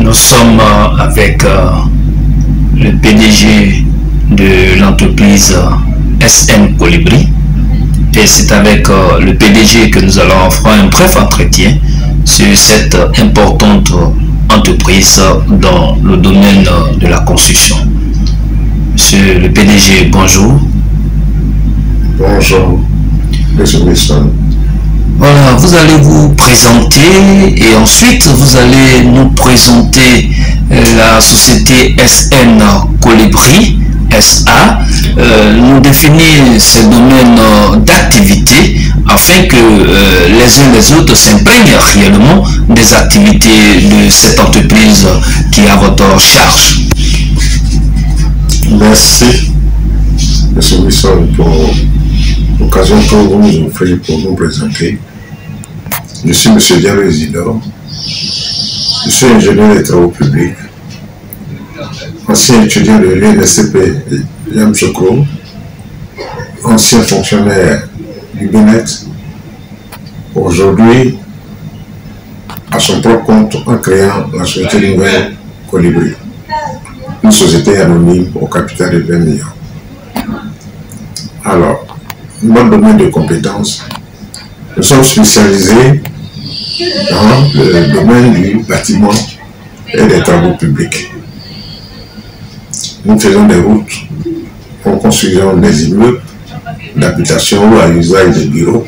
Nous sommes avec le PDG de l'entreprise SN Colibri et c'est avec le PDG que nous allons faire un bref entretien sur cette importante entreprise dans le domaine de la construction. Monsieur le PDG, bonjour. Bonjour, Monsieur Wilson. Voilà, vous allez vous présenter et ensuite vous allez nous présenter la société SN Colibri SA, nous définir ces domaines d'activité afin que les uns les autres s'imprègnent réellement des activités de cette entreprise qui est à votre charge. Merci, Monsieur Wilson, pour l'occasion que vous nous offrez pour nous présenter. Je suis M. Diallo Isidore, je suis ingénieur des travaux publics, ancien étudiant de l'INSCP Yamsoukro, ancien fonctionnaire du BNET, aujourd'hui à son propre compte en créant la société nouvelle Colibri, une société anonyme au capital de 20 millions. Alors, notre domaine de compétences, nous sommes spécialisés dans le domaine du bâtiment et des travaux publics. Nous faisons des routes, nous construisons des immeubles d'habitation ou à usage des bureaux.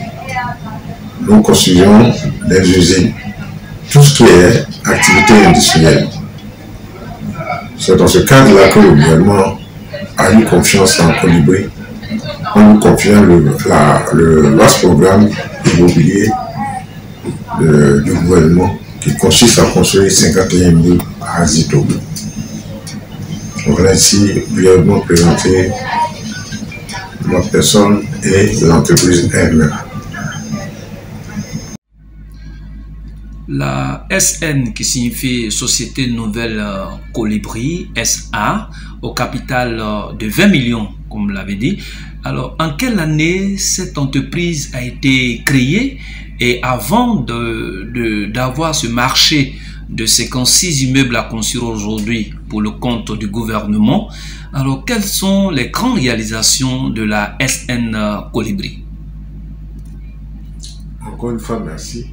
Nous construisons des usines, tout ce qui est activité industrielle. C'est dans ce cadre-là que le gouvernement a eu confiance en Colibri en nous confiant le vaste programme immobilier du gouvernement qui consiste à construire 51 000 résidents. Voilà ici brièvement présenter ma personne et l'entreprise elle-même. La SN qui signifie Société Nouvelle Colibri SA au capital de 20 millions comme vous l'avez dit. Alors en quelle année cette entreprise a été créée et avant d'avoir ce marché de 56 immeubles à construire aujourd'hui pour le compte du gouvernement, alors quelles sont les grandes réalisations de la SN Colibri? Encore une fois, merci.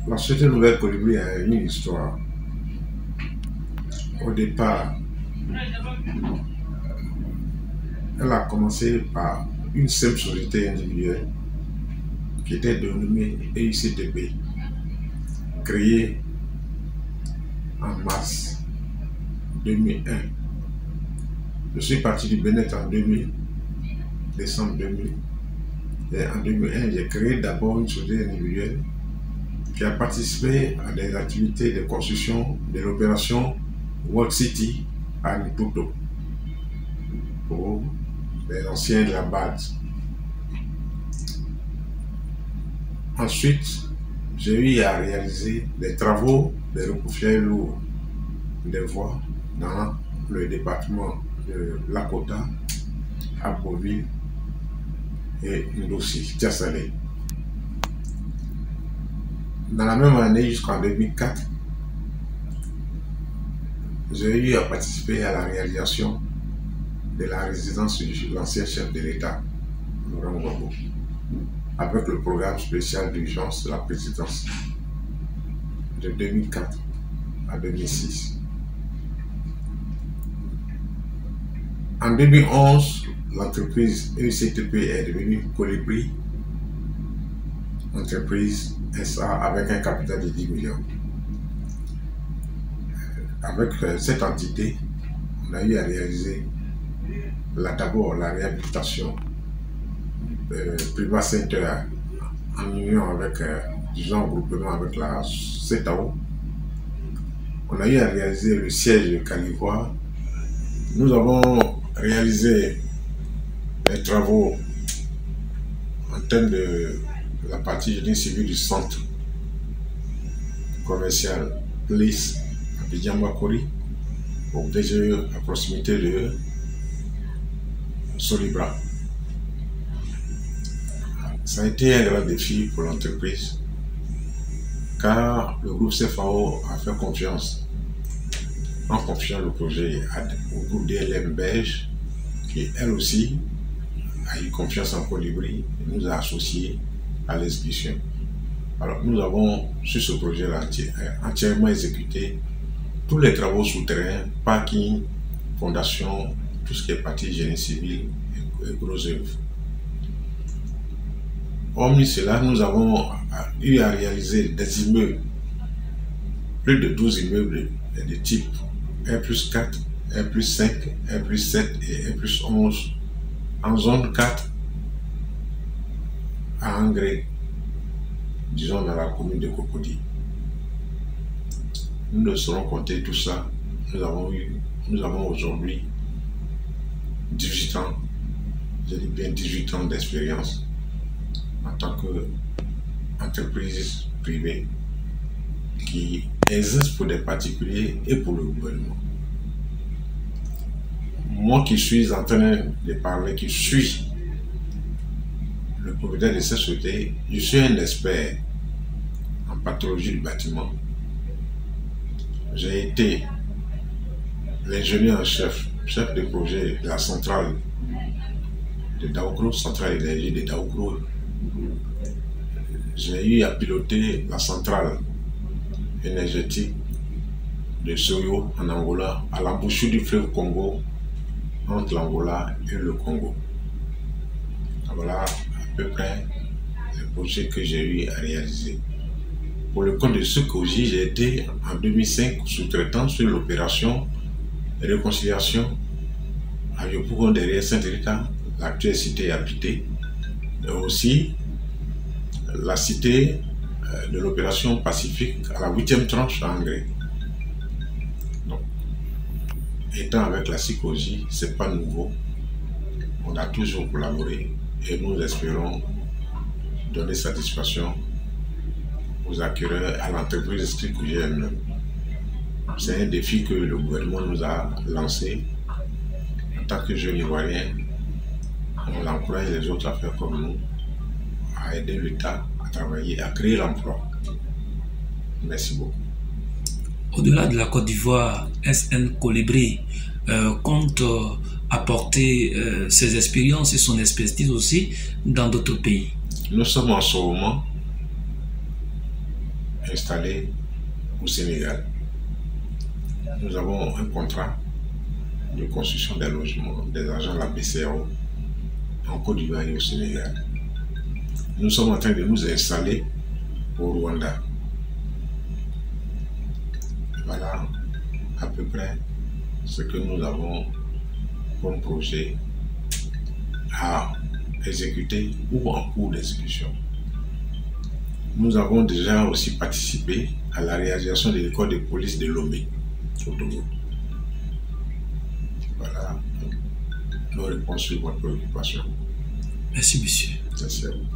La Société Nouvelle Colibri a une histoire. Au départ, elle a commencé par une simple société individuelle qui était dénommée EICTP, créée en mars 2001. Je suis parti du Bénin en 2000, décembre 2000. Et en 2001, j'ai créé d'abord une société individuelle qui a participé à des activités de construction de l'opération World City à Niputo pour les anciens de la base. Ensuite, j'ai eu à réaliser des travaux de recouvert lourd des voies dans le département de Lakota, Aboville et Ndossi, Tiasalé. Dans la même année, jusqu'en 2004, j'ai eu à participer à la réalisation de la résidence de l'ancien chef de l'État, Laurent Gbagbo, avec le programme spécial d'urgence de la présidence de 2004 à 2006. En 2011, l'entreprise EICTP est devenue Colibri, entreprise SA avec un capital de 10 millions. Avec cette entité, on a eu à réaliser d'abord la réhabilitation Priva Center en union avec, disons, en groupement avec la CETAO. On a eu à réaliser le siège de Calivoire. Nous avons réalisé les travaux en termes de la partie génie civil du centre commercial Place à Bidjambakori, au DGE à proximité de Solibra. Ça a été un grand défi pour l'entreprise car le groupe CFAO a fait confiance en confiant le projet au groupe DLM Belge, qui elle aussi a eu confiance en Colibri et nous a associés à l'exécution. Alors nous avons sur ce projet-là entièrement exécuté tous les travaux souterrains, parking, fondation, tout ce qui est partie génie civil et gros œuvres. Hormis cela, nous avons eu à réaliser des immeubles, plus de 12 immeubles de type R+4, R+5, R+7 et R+11 en zone 4 à Angré, disons dans la commune de Cocody. Nous ne saurons compter tout ça. Nous avons aujourd'hui 18 ans, je dis bien 18 ans d'expérience en tant qu'entreprise privée qui existe pour des particuliers et pour le gouvernement. Moi qui suis en train de parler, qui suis le propriétaire de cette société, je suis un expert en pathologie du bâtiment. J'ai été l'ingénieur en chef de projet de la centrale de Daoukro, centrale énergie de Daoukro. J'ai eu à piloter la centrale énergétique de Soyo en Angola, à l'embouchure du fleuve Congo, entre l'Angola et le Congo. Voilà à peu près les projets que j'ai eu à réaliser. Pour le compte de Secoji, j'ai été en 2005 sous-traitant sur l'opération de réconciliation à Yopougon derrière Saint-Rita, l'actuelle cité habitée, et aussi la cité de l'opération Pacifique à la 8e tranche à Angré. Donc, étant avec la Secoji, ce n'est pas nouveau. On a toujours collaboré et nous espérons donner satisfaction aux acquéreurs, à l'entreprise Secoji elle-même. C'est un défi que le gouvernement nous a lancé. En tant que jeunes Ivoiriens, on encourage les autres à faire comme nous, à aider l'État à travailler, à créer l'emploi. Merci beaucoup. Au-delà de la Côte d'Ivoire, SN Colibri compte apporter ses expériences et son expertise aussi dans d'autres pays. Nous sommes en ce moment installés au Sénégal. Nous avons un contrat de construction des logements des agents de la BCAO en Côte d'Ivoire et au Sénégal. Nous sommes en train de nous installer au Rwanda. Voilà à peu près ce que nous avons comme projet à exécuter ou en cours d'exécution. Nous avons déjà aussi participé à la réalisation de l'école de police de Lomé au Togo. Voilà nos réponses sur votre préoccupation. Merci, monsieur. Merci à vous.